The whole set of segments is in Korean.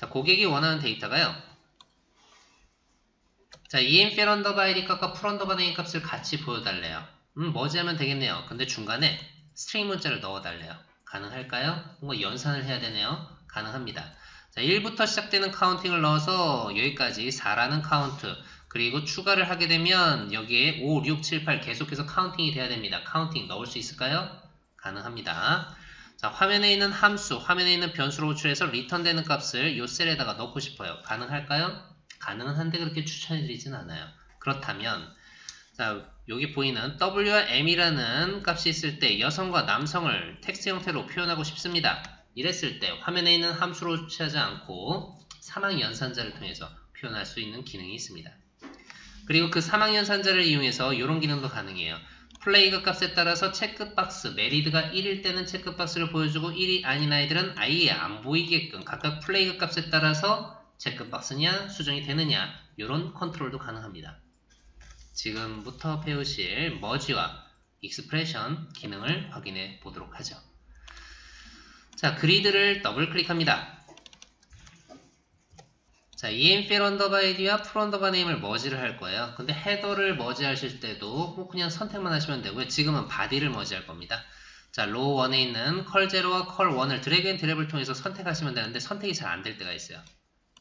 자, 고객이 원하는 데이터가요. 자, EMFL 언더바 ID 값과 풀 언더바 네임 값을 같이 보여달래요. 뭐지 하면 되겠네요. 근데 중간에 스트링 문자를 넣어달래요. 가능할까요? 뭔가 연산을 해야 되네요. 가능합니다. 자, 1부터 시작되는 카운팅을 넣어서 여기까지 4라는 카운트, 그리고 추가를 하게 되면 여기에 5, 6, 7, 8 계속해서 카운팅이 돼야 됩니다. 카운팅 넣을 수 있을까요? 가능합니다. 자, 화면에 있는 함수, 화면에 있는 변수로 호출해서 리턴되는 값을 이 셀에다가 넣고 싶어요. 가능할까요? 가능은 한데 그렇게 추천해드리진 않아요. 그렇다면 자, 여기 보이는 W와 M이라는 값이 있을 때 여성과 남성을 텍스트 형태로 표현하고 싶습니다. 이랬을 때 화면에 있는 함수로 취하지 않고 사망연산자를 통해서 표현할 수 있는 기능이 있습니다. 그리고 그 사망연산자를 이용해서 이런 기능도 가능해요. 플레이그 값에 따라서 체크박스, 메리드가 1일 때는 체크박스를 보여주고 1이 아닌 아이들은 아예 안 보이게끔 각각 플레이그 값에 따라서 체크박스냐 수정이 되느냐 이런 컨트롤도 가능합니다. 지금부터 배우실 머지와 익스프레션 기능을 확인해 보도록 하죠. 자, 그리드를 더블 클릭합니다. 자, EMFL 언더바 ID와 풀 언더바 네임을 머지를 할 거예요. 근데 헤더를 머지 하실 때도 뭐 그냥 선택만 하시면 되고요. 지금은 바디를 머지 할 겁니다. 자, 로우 1에 있는 컬 0와 컬 1을 드래그 앤 드랩을 통해서 선택하시면 되는데 선택이 잘 안 될 때가 있어요.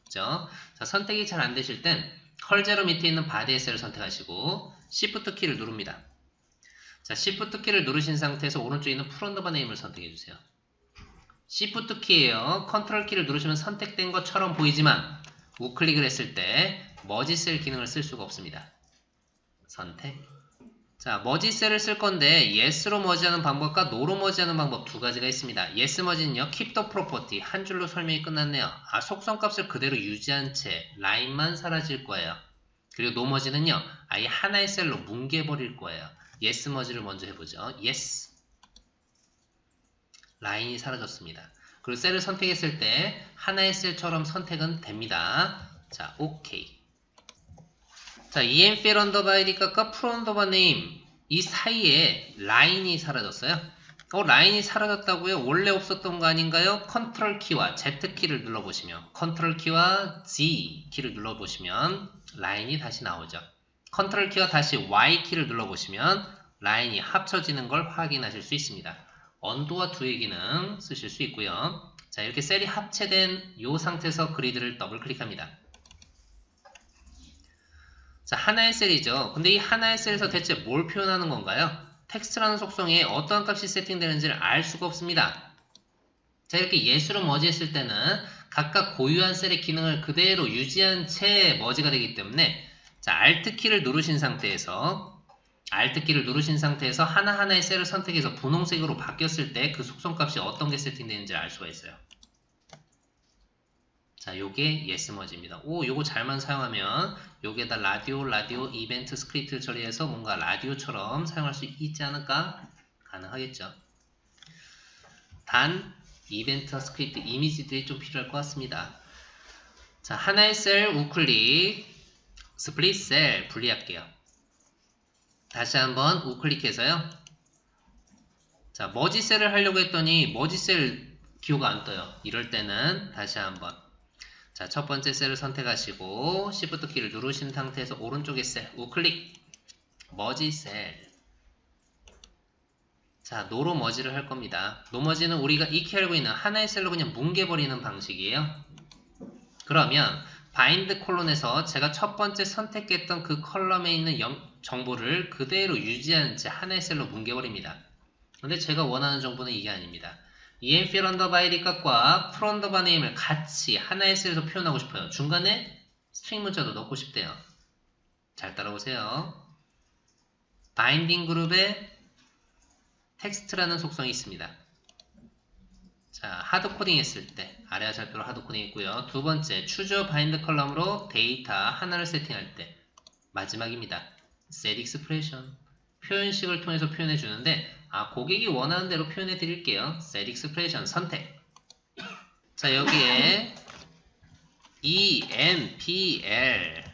그죠? 자, 선택이 잘 안 되실 땐 컬 0 밑에 있는 바디의 셀을 선택하시고 Shift 키를 누릅니다. 자, Shift 키를 누르신 상태에서 오른쪽에 있는 풀 언더바 네임을 선택해 주세요. Shift 키예요. 컨트롤 키를 누르시면 선택된 것처럼 보이지만 우클릭을 했을 때 머지 셀 기능을 쓸 수가 없습니다. 선택. 자, 머지 셀을 쓸 건데 yes로 머지하는 방법과 no로 머지하는 방법 두 가지가 있습니다. yes 머지는요, keep the property 한 줄로 설명이 끝났네요. 속성값을 그대로 유지한 채 라인만 사라질 거예요. 그리고 no 머지는요, 아예 하나의 셀로 뭉개버릴 거예요. yes 머지를 먼저 해보죠. yes. 라인이 사라졌습니다. 그리고 셀을 선택했을 때 하나의 셀처럼 선택은 됩니다. 자, 오케이. 자, EMFL 언더바 ID 값과 풀 언더바 네임 이 사이에 라인이 사라졌어요. 라인이 사라졌다고요? 원래 없었던 거 아닌가요? 컨트롤 키와 Z 키를 눌러보시면 컨트롤 키와 Z 키를 눌러보시면 라인이 다시 나오죠. 컨트롤 키와 다시 Y 키를 눌러보시면 라인이 합쳐지는 걸 확인하실 수 있습니다. 언도와 두의 기능 쓰실 수 있고요. 자, 이렇게 셀이 합체된 이 상태에서 그리드를 더블 클릭합니다. 자, 하나의 셀이죠. 근데 이 하나의 셀에서 대체 뭘 표현하는 건가요? 텍스트라는 속성에 어떠한 값이 세팅되는지를 알 수가 없습니다. 자, 이렇게 예수로 머지했을 때는 각각 고유한 셀의 기능을 그대로 유지한 채 머지가 되기 때문에 자, Alt키를 누르신 상태에서 하나하나의 셀을 선택해서 분홍색으로 바뀌었을 때 그 속성값이 어떤 게 세팅되는지 알 수가 있어요. 자, 요게 yes 머지입니다. 요거 잘만 사용하면 요게다 라디오 이벤트 스크립트를 처리해서 뭔가 라디오처럼 사용할 수 있지 않을까? 가능하겠죠. 단 이벤트 스크립트 이미지들이 좀 필요할 것 같습니다. 자, 하나의 셀 우클릭, 스플릿 셀 분리할게요. 다시 한번 우클릭해서요. 자, 머지 셀을 하려고 했더니 머지 셀 기호가 안 떠요. 이럴 때는 다시 한번 자, 첫 번째 셀을 선택하시고 Shift 키를 누르신 상태에서 오른쪽의 셀 우클릭 머지 셀. 자, 노로 머지를 할 겁니다. 노 머지는 우리가 익히 알고 있는 하나의 셀로 그냥 뭉개버리는 방식이에요. 그러면 바인드 콜론에서 제가 첫 번째 선택했던 그 컬럼에 있는 정보를 그대로 유지한 채 하나의 셀로 뭉개버립니다. 근데 제가 원하는 정보는 이게 아닙니다. EMFL 언더바 ID 값과 풀 언더바 네임을 같이 하나의 셀에서 표현하고 싶어요. 중간에 스트링 문자도 넣고 싶대요. 잘 따라오세요. 바인딩 그룹에 텍스트라는 속성이 있습니다. 자, 하드코딩 했을 때 아래 화살표로 하드코딩 했고요. 두 번째, 추저 바인드 컬럼으로 데이터 하나를 세팅할 때 마지막입니다. set expression 표현식을 통해서 표현해 주는데 고객이 원하는 대로 표현해 드릴게요. set expression 선택. 자, 여기에 EMPL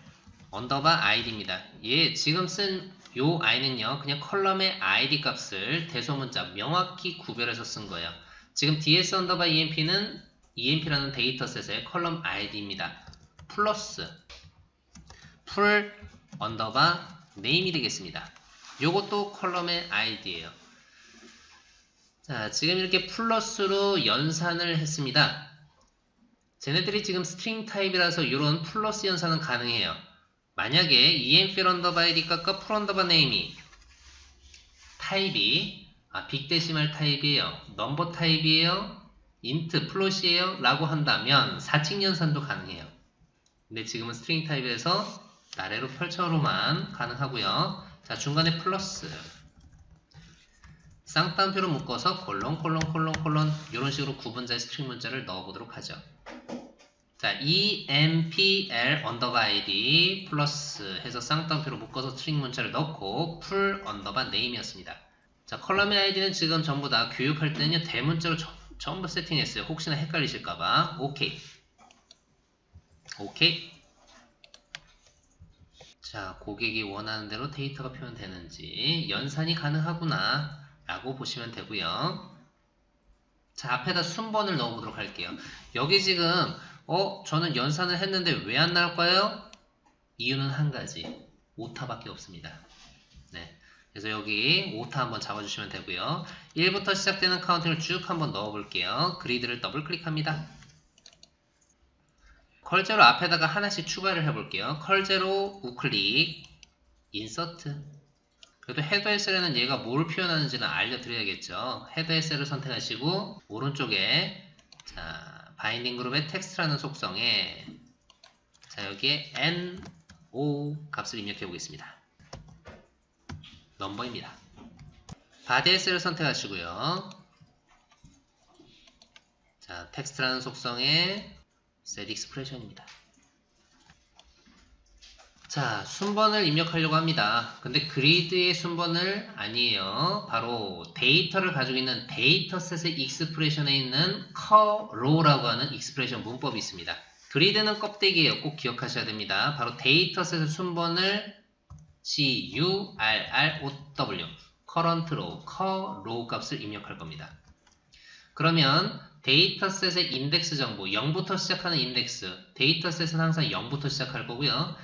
언더바 ID입니다. 지금 쓴 요 i는요, 그냥 컬럼의 ID 값을 대소문자 명확히 구별해서 쓴 거예요. 지금 DS 언더바 EMP는 emp라는 데이터셋의 컬럼 id입니다. 플러스 풀 언더바 네임이 되겠습니다. 요것도 컬럼의 id예요. 자, 지금 이렇게 플러스로 연산을 했습니다. 쟤네들이 지금 스트링 타입이라서 이런 플러스 연산은 가능해요. 만약에 emp 언더바 id 값과 풀 언더바 네임이 타입이 빅데시멀 타입이에요, 넘버 타입이에요, 인트 플롯이에요 라고 한다면 4칙 연산도 가능해요. 근데 지금은 스트링 타입에서 아래로 펼쳐로만 가능하고요. 자, 중간에 플러스 쌍따옴표로 묶어서 콜론 이런 식으로 구분자의 스트링 문자를 넣어보도록 하죠. 자, empl 언더바 id 플러스 해서 쌍따옴표로 묶어서 스트링 문자를 넣고 풀 언더바 네임이었습니다. 자, 컬럼의 id는 지금 전부 다 교육할 때는요 대문자로 전부 세팅했어요. 혹시나 헷갈리실까봐. 오케이. 자, 고객이 원하는 대로 데이터가 표현되는지 연산이 가능하구나 라고 보시면 되고요. 자, 앞에다 순번을 넣어보도록 할게요. 여기 지금 저는 연산을 했는데 왜 안 나올까요? 이유는 한 가지, 오타밖에 없습니다. 네, 그래서 여기 오타 한번 잡아주시면 되고요. 1부터 시작되는 카운팅을 쭉 한번 넣어볼게요. 그리드를 더블 클릭합니다. 컬제로 앞에다가 하나씩 추가를 해볼게요. 컬제로 우클릭 인서트. 그래도 헤더 SL에는 얘가 뭘 표현하는지는 알려드려야겠죠. 헤더 SL을 선택하시고 오른쪽에 자, 바인딩 그룹의 텍스트라는 속성에 자, 여기에 NO 값을 입력해 보겠습니다. 넘버입니다. 바디 SL을 선택하시고요. 자, 텍스트라는 속성에 set expression입니다. 자, 순번을 입력하려고 합니다. 근데 그리드의 순번을 아니에요. 바로 데이터를 가지고 있는 데이터셋의 익스프레션에 있는 row라고 하는 익스프레션 문법이 있습니다. 그리드는 껍데기예요. 꼭 기억하셔야 됩니다. 바로 데이터셋의 순번을 currow, current row, row 값을 입력할 겁니다. 그러면 데이터셋의 인덱스 정보, 0부터 시작하는 인덱스, 데이터셋은 항상 0부터 시작할 거고요.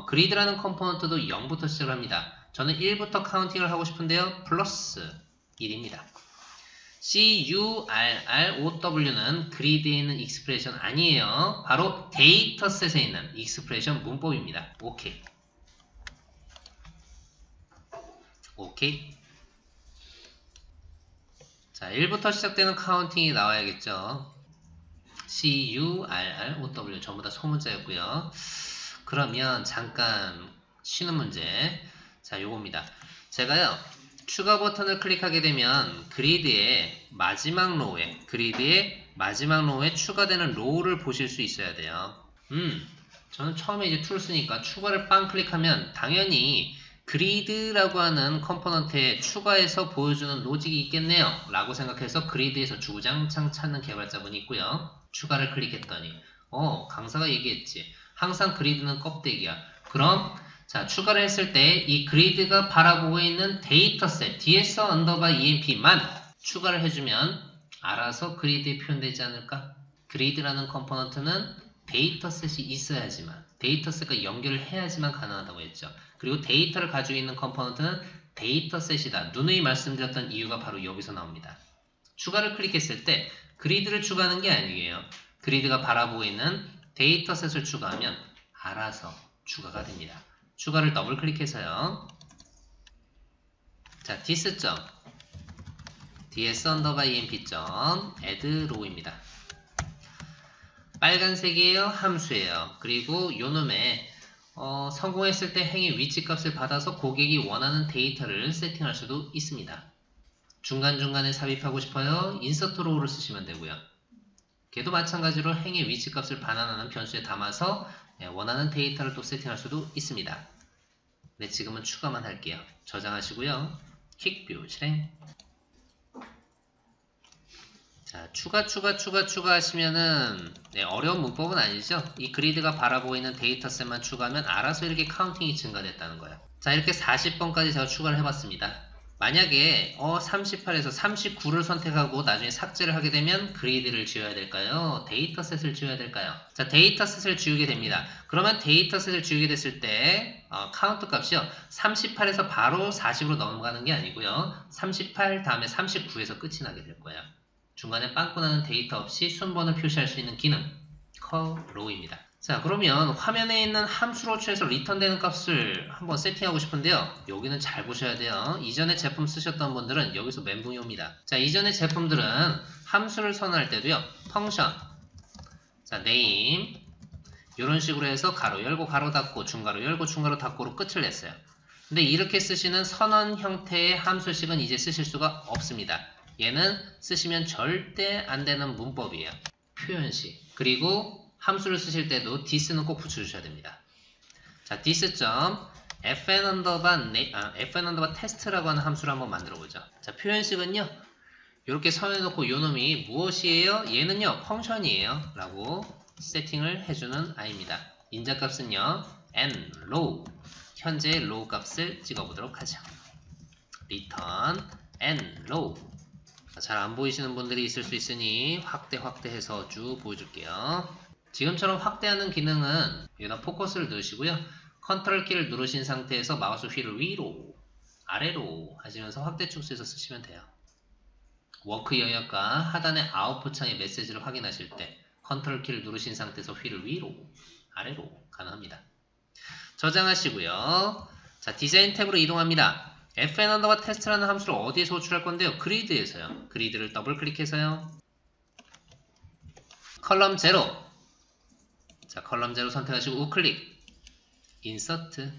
그리드라는 컴포넌트도 0부터 시작을 합니다. 저는 1부터 카운팅을 하고 싶은데요. 플러스 1입니다. currow는 그리드에 있는 익스프레션 아니에요. 바로 데이터셋에 있는 익스프레션 문법입니다. 오케이. 자, 1부터 시작되는 카운팅이 나와야겠죠. currow 전부 다 소문자였고요. 그러면 잠깐 쉬는 문제. 자, 요겁니다. 제가요 추가 버튼을 클릭하게 되면 그리드의 마지막 로우에 추가되는 로우를 보실 수 있어야 돼요. 저는 처음에 이제 툴 쓰니까 추가를 빵 클릭하면 당연히 그리드라고 하는 컴포넌트에 추가해서 보여주는 로직이 있겠네요 라고 생각해서 그리드에서 주구장창 찾는 개발자분이 있고요. 추가를 클릭했더니 강사가 얘기했지, 항상 그리드는 껍데기야. 그럼 자, 추가를 했을 때 이 그리드가 바라보고 있는 데이터셋 ds 언더바 emp만 추가를 해주면 알아서 그리드에 표현되지 않을까? 그리드라는 컴포넌트는 데이터셋이 있어야지만, 데이터셋과 연결을 해야지만 가능하다고 했죠. 그리고 데이터를 가지고 있는 컴포넌트는 데이터셋이다. 누누이 말씀드렸던 이유가 바로 여기서 나옵니다. 추가를 클릭했을 때 그리드를 추가하는 게 아니에요. 그리드가 바라보고 있는 데이터셋을 추가하면 알아서 추가가 됩니다. 추가를 더블 클릭해서요. 자, ds 언더바 emp add row입니다. 빨간색이에요. 함수예요. 그리고 요놈에 성공했을 때 행의 위치값을 받아서 고객이 원하는 데이터를 세팅할 수도 있습니다. 중간중간에 삽입하고 싶어요. 인서트 로우를 쓰시면 되고요. 걔도 마찬가지로 행의 위치값을 반환하는 변수에 담아서 원하는 데이터를 또 세팅할 수도 있습니다. 네, 지금은 추가만 할게요. 저장하시고요. 퀵뷰 실행. 자, 추가 하시면은 어려운 문법은 아니죠. 이 그리드가 바라보고 있는 데이터셋만 추가하면 알아서 이렇게 카운팅이 증가됐다는 거예요. 자, 이렇게 40번까지 제가 추가를 해봤습니다. 만약에 38에서 39를 선택하고 나중에 삭제를 하게 되면 그리드를 지워야 될까요? 데이터셋을 지워야 될까요? 자, 데이터셋을 지우게 됩니다. 그러면 데이터셋을 지우게 됐을 때 카운트 값이요. 38에서 바로 40으로 넘어가는 게 아니고요. 38 다음에 39에서 끝이 나게 될 거예요. 중간에 빵꾸 나는 데이터 없이 순번을 표시할 수 있는 기능 row입니다. 자, 그러면 화면에 있는 함수로 취해서 리턴되는 값을 한번 세팅하고 싶은데요. 여기는 잘 보셔야 돼요. 이전에 제품 쓰셨던 분들은 여기서 멘붕이 옵니다. 자, 이전의 제품들은 함수를 선언할 때도요. 펑션, 자, name 이런 식으로 해서 가로 열고 가로 닫고 중가로 열고 중가로 닫고로 끝을 냈어요. 근데 이렇게 쓰시는 선언 형태의 함수식은 이제 쓰실 수가 없습니다. 얘는 쓰시면 절대 안 되는 문법이에요. 표현식. 그리고 함수를 쓰실 때도 this는 꼭 붙여주셔야 됩니다. 자, this.fn_fn_ test라고 하는 함수를 한번 만들어보죠. 자, 표현식은요. 이렇게 선해놓고 요놈이 무엇이에요? 얘는요. 펑션이에요. 라고 세팅을 해주는 아이입니다. 인자값은요. n, row. 현재 row 값을 찍어보도록 하죠. return n, row. 잘 안 보이시는 분들이 있을 수 있으니 확대해서 쭉 보여줄게요. 지금처럼 확대하는 기능은 여기다 포커스를 넣으시고요. 컨트롤 키를 누르신 상태에서 마우스 휠을 위로, 아래로 하시면서 확대 축소해서 쓰시면 돼요. 워크 영역과 하단의 아웃풋 창의 메시지를 확인하실 때 컨트롤 키를 누르신 상태에서 휠을 위로, 아래로 가능합니다. 저장하시고요. 자, 디자인 탭으로 이동합니다. fn_test라는 함수를 어디에서 호출할 건데요? 그리드에서요. 그리드를 더블 클릭해서요. 컬럼 0. 자, 컬럼 0 선택하시고 우클릭, 인서트,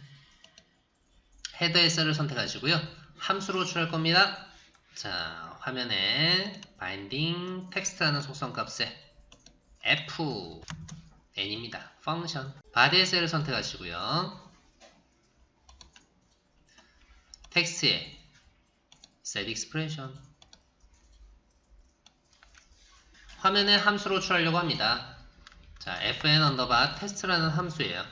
헤더 SR을 선택하시고요. 함수로 호출할 겁니다. 자, 화면에 바인딩 텍스트라는 속성값에 f n입니다. 펑션. 바디 SR을 선택하시고요. 텍스트에 set expression. 화면에 함수로 호출하려고 합니다. 자, fn_test라는 함수예요.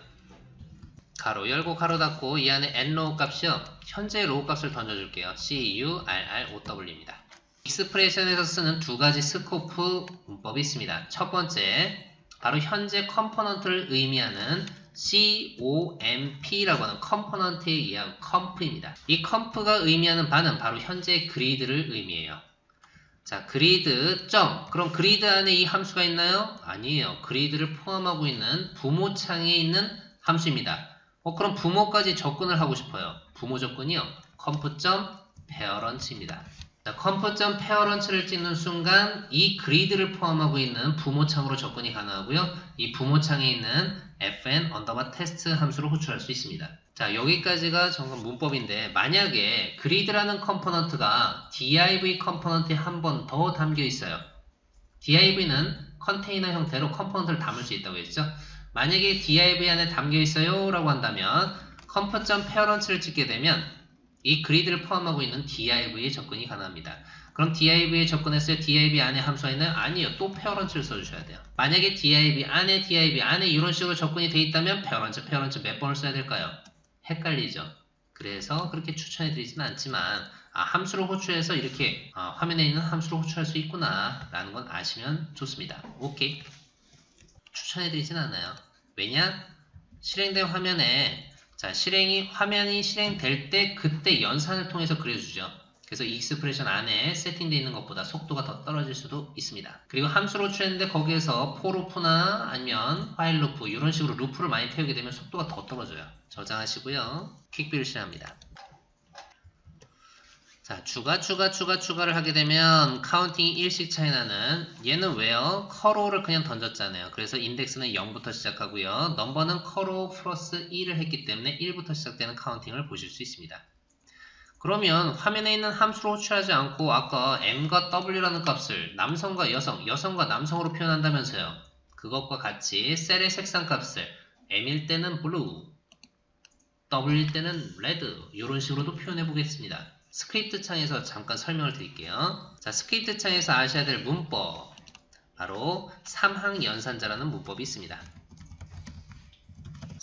가로 열고 가로 닫고 이 안에 nrow 값이요. 현재 row 값을 던져줄게요. currow입니다. 익스프레션에서 쓰는 두 가지 스코프 문법이 있습니다. 첫 번째, 바로 현재 컴포넌트를 의미하는 COMP라고 하는 컴포넌트에 의한 컴프입니다. 이 컴프가 의미하는 바는 바로 현재 그리드를 의미해요. 자, 그리드 점. 그럼 그리드 안에 이 함수가 있나요? 아니에요. 그리드를 포함하고 있는 부모 창에 있는 함수입니다. 그럼 부모까지 접근을 하고 싶어요. 부모 접근이요. 컴프.parent입니다. 자, 컴프.parent를 찍는 순간 이 그리드를 포함하고 있는 부모 창으로 접근이 가능하고요. 이 부모 창에 있는 fn_test 함수를 호출할 수 있습니다. 자, 여기까지가 정말 문법인데 만약에 그리드라는 컴포넌트가 div 컴포넌트에 한 번 더 담겨 있어요. div는 컨테이너 형태로 컴포넌트를 담을 수 있다고 했죠. 만약에 div 안에 담겨 있어요 라고 한다면 comp.parent를 찍게 되면 이 그리드를 포함하고 있는 div에 접근이 가능합니다. 그럼 div에 접근했어요? div 안에 함수가 있나요? 아니요. 또 parent를 써주셔야 돼요. 만약에 div 안에 이런 식으로 접근이 돼 있다면 parent 몇 번을 써야 될까요? 헷갈리죠. 그래서 그렇게 추천해드리지는 않지만 함수를 호출해서 이렇게 화면에 있는 함수를 호출할 수 있구나 라는 건 아시면 좋습니다. 오케이. 추천해드리진 않아요. 왜냐? 실행된 화면에 화면이 실행될 때 그때 연산을 통해서 그려주죠. 그래서 익스프레션 안에 세팅되어 있는 것보다 속도가 더 떨어질 수도 있습니다. 그리고 함수를 호출했는데 거기에서 for loop나 아니면 while loop 이런 식으로 루프를 많이 태우게 되면 속도가 더 떨어져요. 저장하시고요. 퀵뷰를 실행합니다. 자, 추가를 하게 되면 카운팅이 1씩 차이 나는 얘는 왜요? 커로를 그냥 던졌잖아요. 그래서 인덱스는 0부터 시작하고요. 넘버는 커로 플러스 1을 했기 때문에 1부터 시작되는 카운팅을 보실 수 있습니다. 그러면 화면에 있는 함수를 호출하지 않고 아까 m과 w라는 값을 남성과 여성, 여성과 남성으로 표현한다면서요. 그것과 같이 셀의 색상 값을 m일 때는 blue, w일 때는 red 이런 식으로도 표현해 보겠습니다. 스크립트 창에서 잠깐 설명을 드릴게요. 자, 스크립트 창에서 아셔야 될 문법 바로 삼항 연산자라는 문법이 있습니다.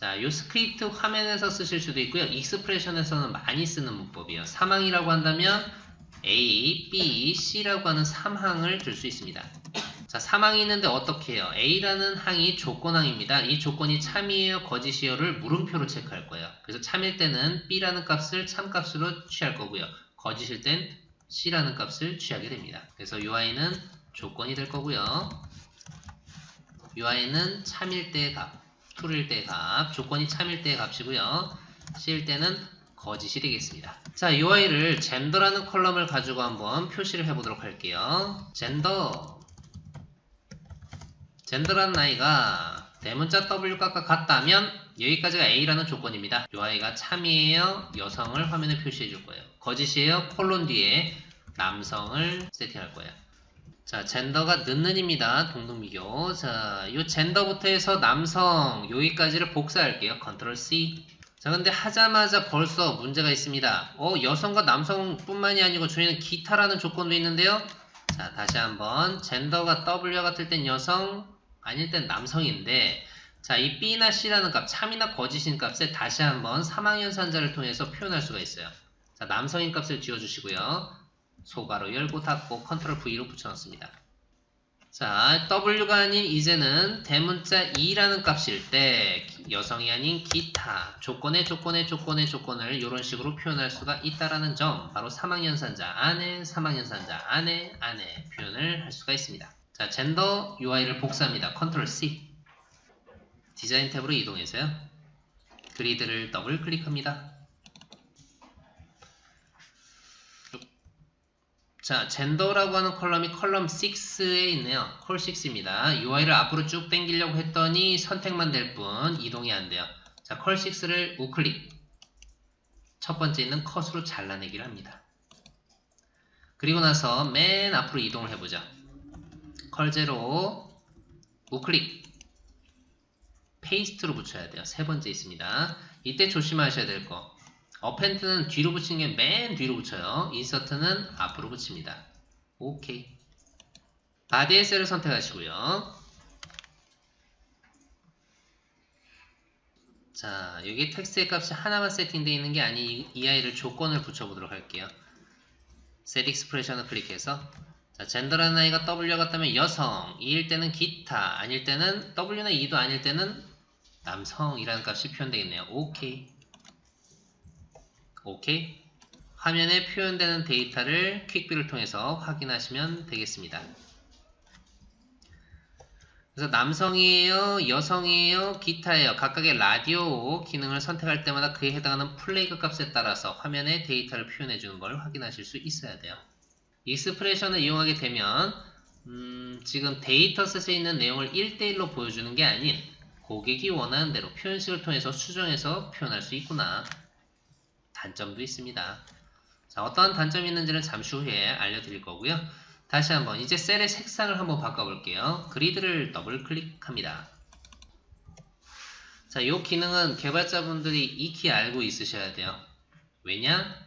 자, 요 스크립트 화면에서 쓰실 수도 있고요. 익스프레션에서는 많이 쓰는 문법이에요. 3항이라고 한다면 A, B, C라고 하는 3항을 줄 수 있습니다. 자, 3항이 있는데 어떻게 해요? A라는 항이 조건항입니다. 이 조건이 참이에요, 거짓이에요를 물음표로 체크할 거예요. 그래서 참일 때는 B라는 값을 참값으로 취할 거고요. 거짓일 땐 C라는 값을 취하게 됩니다. 그래서 UI는 조건이 될 거고요. UI는 참일 때의 값, true일 때의 값, 조건이 참일 때의 값이고요. C일 때는 거짓이 되겠습니다. 자, UI를 젠더라는 컬럼을 가지고 한번 표시를 해보도록 할게요. 젠더라는 아이가 대문자 W값과 같다면 여기까지가 A라는 조건입니다. UI가 참이에요, 여성을 화면에 표시해 줄 거예요. 거짓이에요, 콜론 뒤에 남성을 세팅할 거예요. 자, 젠더가 는는입니다. 동등비교. 자, 요 젠더부터 해서 남성 여기까지를 복사할게요. 컨트롤 C. 자, 근데 하자마자 벌써 문제가 있습니다. 여성과 남성뿐만이 아니고 저희는 기타라는 조건도 있는데요. 자, 다시 한번 젠더가 W와 같을 땐 여성, 아닐 땐 남성인데, 자, 이 B나 C라는 값, 참이나 거짓인 값에 다시 한번 사망연산자를 통해서 표현할 수가 있어요. 자, 남성인 값을 지워주시고요. 소바로 열고 닫고 컨트롤 V로 붙여넣습니다. 자, W가 아닌 이제는 대문자 E라는 값일 때 여성이 아닌 기타, 조건의 조건을 이런 식으로 표현할 수가 있다라는 점, 바로 사망연산자 안에, 사망연산자 안에 표현을 할 수가 있습니다. 자, 젠더 UI를 복사합니다. 컨트롤 C. 디자인 탭으로 이동해서요. 그리드를 더블 클릭합니다. 자, 젠더라고 하는 컬럼이 컬럼 6에 있네요. 콜 6입니다. UI를 앞으로 쭉 당기려고 했더니 선택만 될 뿐 이동이 안 돼요. 자, 컬 6를 우클릭. 첫 번째 있는 컷으로 잘라내기를 합니다. 그리고 나서 맨 앞으로 이동을 해보죠. 컬 제로 우클릭. 페이스트로 붙여야 돼요. 세 번째 있습니다. 이때 조심하셔야 될 거. 어펜트는 뒤로 붙이는 게 맨 뒤로 붙여요. 인서트는 앞으로 붙입니다. 오케이. 바디의 셀을 선택하시고요. 자, 여기 텍스트의 값이 하나만 세팅되어 있는 게 아닌 이 아이를 조건을 붙여보도록 할게요. 셋 익스프레션을 클릭해서, 자, 젠더라는 아이가 W가 같다면 여성, E일 때는 기타, 아닐 때는 W나 E도 아닐 때는 남성이라는 값이 표현되겠네요. 오케이. 오케이. 화면에 표현되는 데이터를 퀵뷰를 통해서 확인하시면 되겠습니다. 그래서 남성이에요, 여성이에요, 기타예요. 각각의 라디오 기능을 선택할 때마다 그에 해당하는 플래그 값에 따라서 화면에 데이터를 표현해주는 걸 확인하실 수 있어야 돼요. 익스프레션을 이용하게 되면 지금 데이터셋에 있는 내용을 1대1로 보여주는 게 아닌 고객이 원하는 대로 표현식을 통해서 수정해서 표현할 수 있구나. 단점도 있습니다. 자, 어떠한 단점이 있는지는 잠시 후에 알려드릴 거고요. 다시 한번 이제 셀의 색상을 한번 바꿔볼게요. 그리드를 더블 클릭합니다. 자, 이 기능은 개발자분들이 익히 알고 있으셔야 돼요. 왜냐?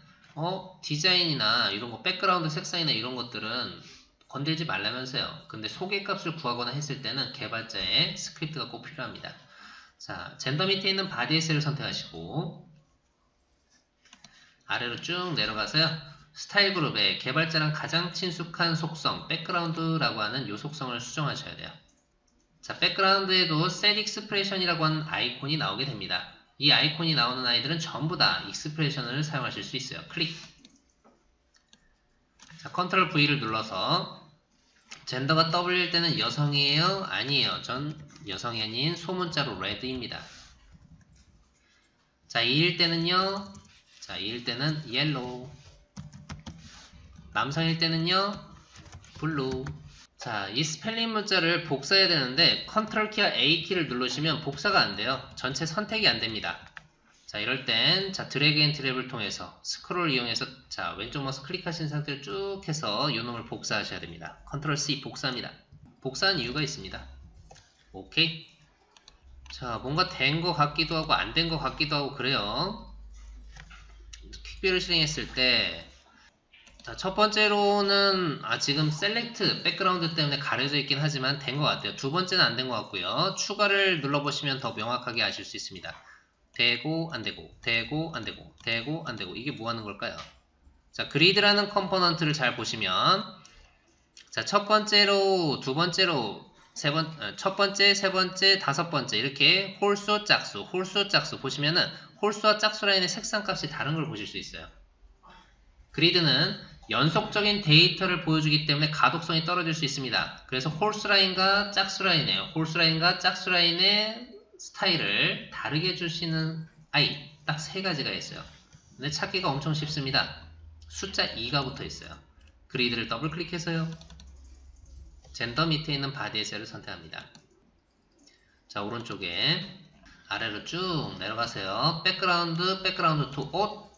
디자인이나 이런 거, 백그라운드 색상이나 이런 것들은 건들지 말라면서요. 근데 소개값을 구하거나 했을 때는 개발자의 스크립트가 꼭 필요합니다. 자, 젠더 밑에 있는 바디의 셀을 선택하시고 아래로 쭉 내려가서요. 스타일 그룹에 개발자랑 가장 친숙한 속성, 백그라운드라고 하는 이 속성을 수정하셔야 돼요. 자, 백그라운드에도 셋 익스프레션이라고 하는 아이콘이 나오게 됩니다. 이 아이콘이 나오는 아이들은 전부 다 익스프레션을 사용하실 수 있어요. 클릭. 자, 컨트롤 V를 눌러서 젠더가 W일 때는 여성이에요? 아니에요. 전 여성이 아닌 소문자로 레드입니다. 자, E일 때는요. 자, E일 때는 옐로우. 남성일 때는요. 블루. 자, 이 스펠링 문자를 복사해야 되는데 컨트롤 키와 A 키를 누르시면 복사가 안 돼요. 전체 선택이 안 됩니다. 자, 이럴 땐 자, 드래그 앤 드랩을 통해서 스크롤을 이용해서 자, 왼쪽 마우스 클릭하신 상태로 쭉 해서 이 놈을 복사하셔야 됩니다. 컨트롤 C 복사합니다. 복사한 이유가 있습니다. 오케이. 자, 뭔가 된 거 같기도 하고 안 된 거 같기도 하고 그래요. 퀵뷰를 실행했을 때 자, 첫 번째로는 지금 셀렉트 백그라운드 때문에 가려져 있긴 하지만 된 것 같아요. 두 번째는 안 된 것 같고요. 추가를 눌러보시면 더 명확하게 아실 수 있습니다. 되고 안되고 되고 안되고 되고 안되고 이게 뭐 하는 걸까요? 자, 그리드라는 컴포넌트를 잘 보시면 자, 첫 번째로 두 번째로 첫 번째, 세 번째, 다섯 번째 이렇게 홀수, 짝수, 홀수, 짝수 보시면은 홀수와 짝수 라인의 색상값이 다른 걸 보실 수 있어요. 그리드는 연속적인 데이터를 보여주기 때문에 가독성이 떨어질 수 있습니다. 그래서 홀수 라인과 짝수 라인이에요. 홀수 라인과 짝수 라인의 스타일을 다르게 해주시는 아이 딱 세 가지가 있어요. 근데 찾기가 엄청 쉽습니다. 숫자 2가 붙어 있어요. 그리드를 더블 클릭해서요. 젠더 밑에 있는 바디의 셀을 선택합니다. 자, 오른쪽에 아래로 쭉 내려가세요. 백그라운드, 백그라운드 투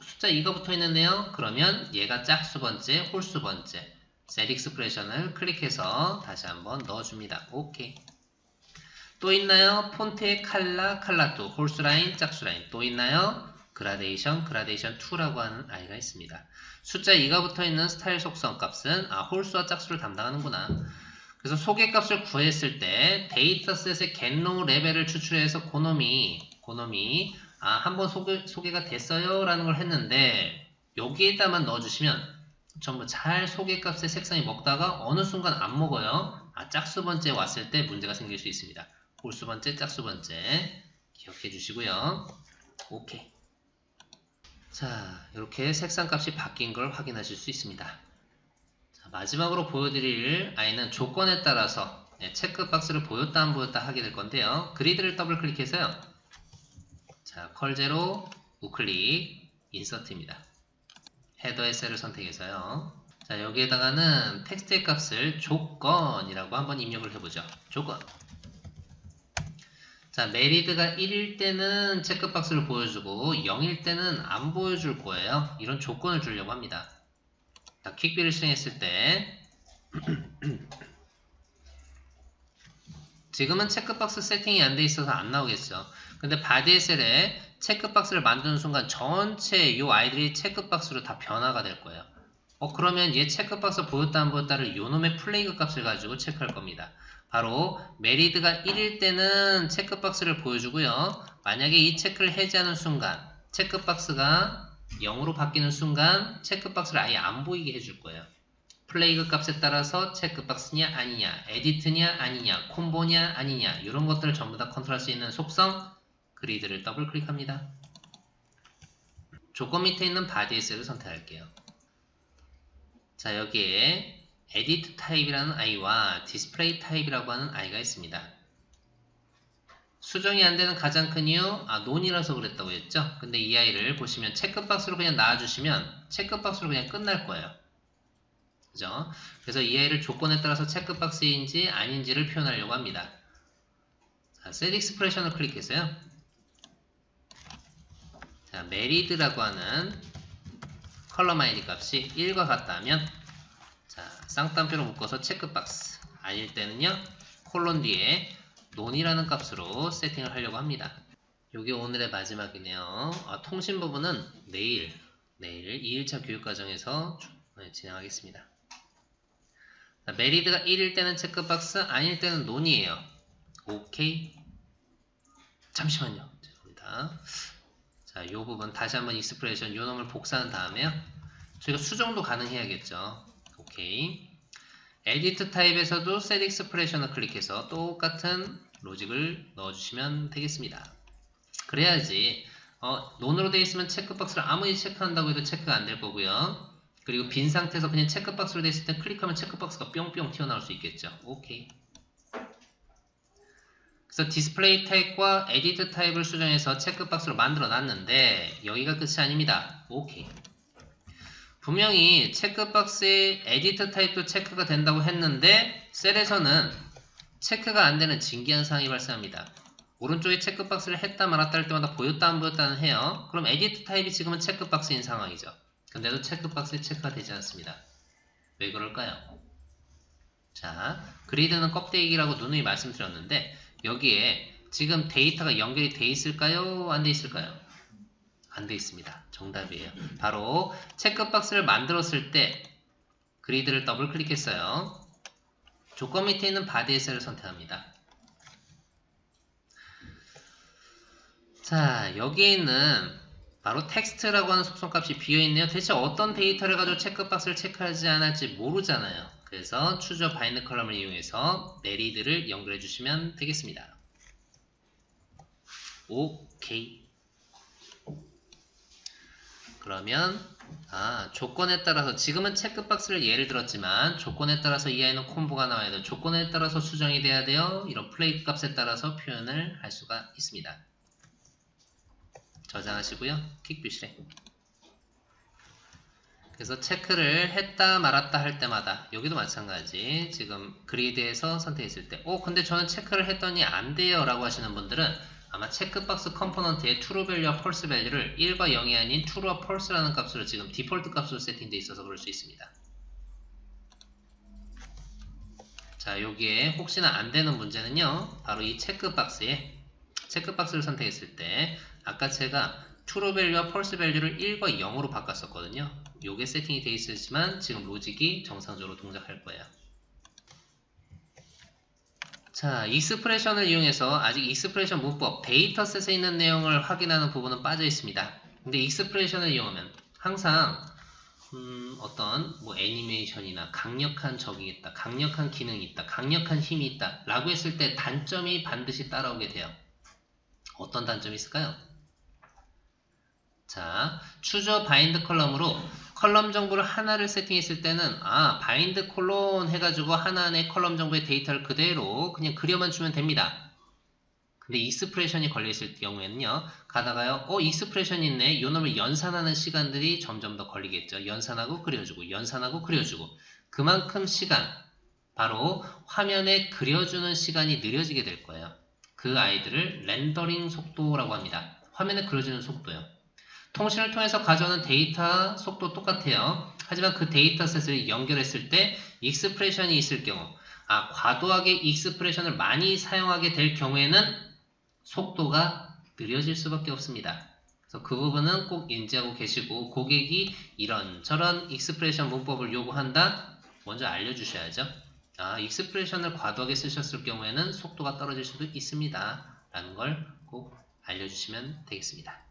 숫자 2가 붙어 있는데요. 그러면 얘가 짝수 번째, 홀수 번째. 셀 익스프레션을 클릭해서 다시 한번 넣어줍니다. 오케이. 또 있나요? 폰트의 칼라, 칼라2, 홀수 라인, 짝수 라인. 또 있나요? 그라데이션, 그라데이션 2라고 하는 아이가 있습니다. 숫자 2가 붙어 있는 스타일 속성 값은 홀수와 짝수를 담당하는구나. 그래서 소개값을 구했을 때 데이터셋의 getNow 레벨을 추출해서 고놈이 한번 소개가 됐어요 라는 걸 했는데 여기에다만 넣어주시면 전부 잘 소개값의 색상이 먹다가 어느 순간 안 먹어요. 짝수 번째 왔을 때 문제가 생길 수 있습니다. 홀수 번째, 짝수 번째 기억해 주시고요. 오케이. 자, 이렇게 색상값이 바뀐 걸 확인하실 수 있습니다. 마지막으로 보여드릴 아이는 조건에 따라서 체크박스를 보였다 안 보였다 하게 될 건데요. 그리드를 더블 클릭해서요. 자, 컬제로 우클릭 인서트입니다. 헤더의 셀을 선택해서요. 자, 여기에다가는 텍스트의 값을 조건이라고 한번 입력을 해보죠. 조건. 자, 메리드가 1일 때는 체크박스를 보여주고 0일 때는 안 보여줄 거예요. 이런 조건을 주려고 합니다. 자, 퀵비를 실행했을 때 지금은 체크박스 세팅이 안 돼 있어서 안 나오겠죠. 근데 바디의 셀에 체크박스를 만드는 순간 전체 이 아이들이 체크박스로 다 변화가 될 거예요. 그러면 얘 체크박스 보였다 안 보였다를 요놈의 플레이그 값을 가지고 체크할 겁니다. 바로 메리드가 1일 때는 체크박스를 보여주고요. 만약에 이 체크를 해제하는 순간 체크박스가 0으로 바뀌는 순간 체크박스를 아예 안 보이게 해줄 거예요. 플레이그 값에 따라서 체크박스냐 아니냐, 에디트냐 아니냐, 콤보냐 아니냐 이런 것들을 전부 다 컨트롤할 수 있는 속성 그리드를 더블 클릭합니다. 조건 밑에 있는 바디의 셀을 선택할게요. 자, 여기에 에디트 타입이라는 아이와 디스플레이 타입이라고 하는 아이가 있습니다. 수정이 안 되는 가장 큰 이유, 논이라서 그랬다고 했죠? 근데 이 아이를 보시면 체크박스로 그냥 놔주시면 체크박스로 그냥 끝날 거예요. 그죠? 그래서 이 아이를 조건에 따라서 체크박스인지 아닌지를 표현하려고 합니다. 자, 셋 익스프레션을 클릭해서요. 자, 메리드라고 하는 컬럼 아이디 값이 1과 같다 하면 자, 쌍따옴표로 묶어서 체크박스 아닐 때는요 콜론 뒤에 논이라는 값으로 세팅을 하려고 합니다. 이게 오늘의 마지막이네요. 통신 부분은 내일 2일차 교육과정에서 진행하겠습니다. 자, 메리드가 1일 때는 체크박스 아닐 때는 논이에요. 오케이. 잠시만요. 죄송합니다. 자, 이 부분 다시 한번 익스프레션 요 놈을 복사한 다음에요. 저희가 수정도 가능해야겠죠. 오케이. 에디트 타입에서도 셋 익스프레션을 클릭해서 똑같은 로직을 넣어주시면 되겠습니다. 그래야지 논으로 되어 있으면 체크박스를 아무리 체크한다고 해도 체크가 안 될 거고요. 그리고 빈 상태에서 그냥 체크박스로 되어 있을 때 클릭하면 체크박스가 뿅뿅 튀어나올 수 있겠죠. 오케이. 그래서 디스플레이 타입과 에디트 타입을 수정해서 체크박스로 만들어 놨는데 여기가 끝이 아닙니다. 오케이. 분명히 체크박스의 에디트 타입도 체크가 된다고 했는데 셀에서는 체크가 안 되는 진기한 사항이 발생합니다. 오른쪽에 체크박스를 했다 말았다 할 때마다 보였다 안 보였다는 해요. 그럼 에디트 타입이 지금은 체크박스인 상황이죠. 근데도 체크박스에 체크가 되지 않습니다. 왜 그럴까요? 자, 그리드는 껍데기라고 누누이 말씀드렸는데 여기에 지금 데이터가 연결이 돼 있을까요? 안 돼 있을까요? 안 돼 있습니다. 정답이에요. 바로 체크박스를 만들었을 때 그리드를 더블 클릭했어요. 조건 밑에 있는 바디의 셀을 선택합니다. 자, 여기에 있는 바로 텍스트라고 하는 속성값이 비어있네요. 대체 어떤 데이터를 가지고 체크박스를 체크하지 않을지 모르잖아요. 그래서 추저 바인드 컬럼을 이용해서 내리드를 연결해 주시면 되겠습니다. 오케이. 그러면 조건에 따라서 지금은 체크박스를 예를 들었지만 조건에 따라서 이 아이는 콤보가 나와야 돼요. 조건에 따라서 수정이 돼야 돼요. 이런 플레이트 값에 따라서 표현을 할 수가 있습니다. 저장하시고요. 킥뷰실에. 그래서 체크를 했다 말았다 할 때마다 여기도 마찬가지 지금 그리드에서 선택했을 때 근데 저는 체크를 했더니 안 돼요 라고 하시는 분들은 아마 체크박스 컴포넌트의 truevalue와 falsevalue를 1과 0이 아닌 true와 false라는 값으로 지금 디폴트 값으로 세팅되어 있어서 그럴 수 있습니다. 자, 여기에 혹시나 안 되는 문제는요. 바로 이 체크박스에 체크박스를 선택했을 때 아까 제가 truevalue와 falsevalue를 1과 0으로 바꿨었거든요. 요게 세팅이 되어 있었지만 지금 로직이 정상적으로 동작할 거예요. 자, 익스프레션을 이용해서 아직 익스프레션 문법, 데이터셋에 있는 내용을 확인하는 부분은 빠져 있습니다. 근데 익스프레션을 이용하면 항상 어떤 애니메이션이나 강력한 적이 있다, 강력한 기능이 있다, 강력한 힘이 있다 라고 했을 때 단점이 반드시 따라오게 돼요. 어떤 단점이 있을까요? 자, 추저 바인드 컬럼으로 컬럼 정보를 하나를 세팅했을 때는 바인드 콜론 해가지고 하나 안에 컬럼 정보의 데이터를 그대로 그냥 그려만 주면 됩니다. 근데 익스프레션이 걸려있을 경우에는요. 가다가요. 익스프레션이 있네. 요 놈을 연산하는 시간들이 점점 더 걸리겠죠. 연산하고 그려주고 연산하고 그려주고 그만큼 시간 바로 화면에 그려주는 시간이 느려지게 될 거예요. 그 아이들을 렌더링 속도라고 합니다. 화면에 그려주는 속도요. 통신을 통해서 가져오는 데이터 속도 똑같아요. 하지만 그 데이터셋을 연결했을 때 익스프레션이 있을 경우 과도하게 익스프레션을 많이 사용하게 될 경우에는 속도가 느려질 수밖에 없습니다. 그래서 그 부분은 꼭 인지하고 계시고 고객이 이런저런 익스프레션 문법을 요구한다? 먼저 알려주셔야죠. 익스프레션을 과도하게 쓰셨을 경우에는 속도가 떨어질 수도 있습니다. 라는 걸 꼭 알려주시면 되겠습니다.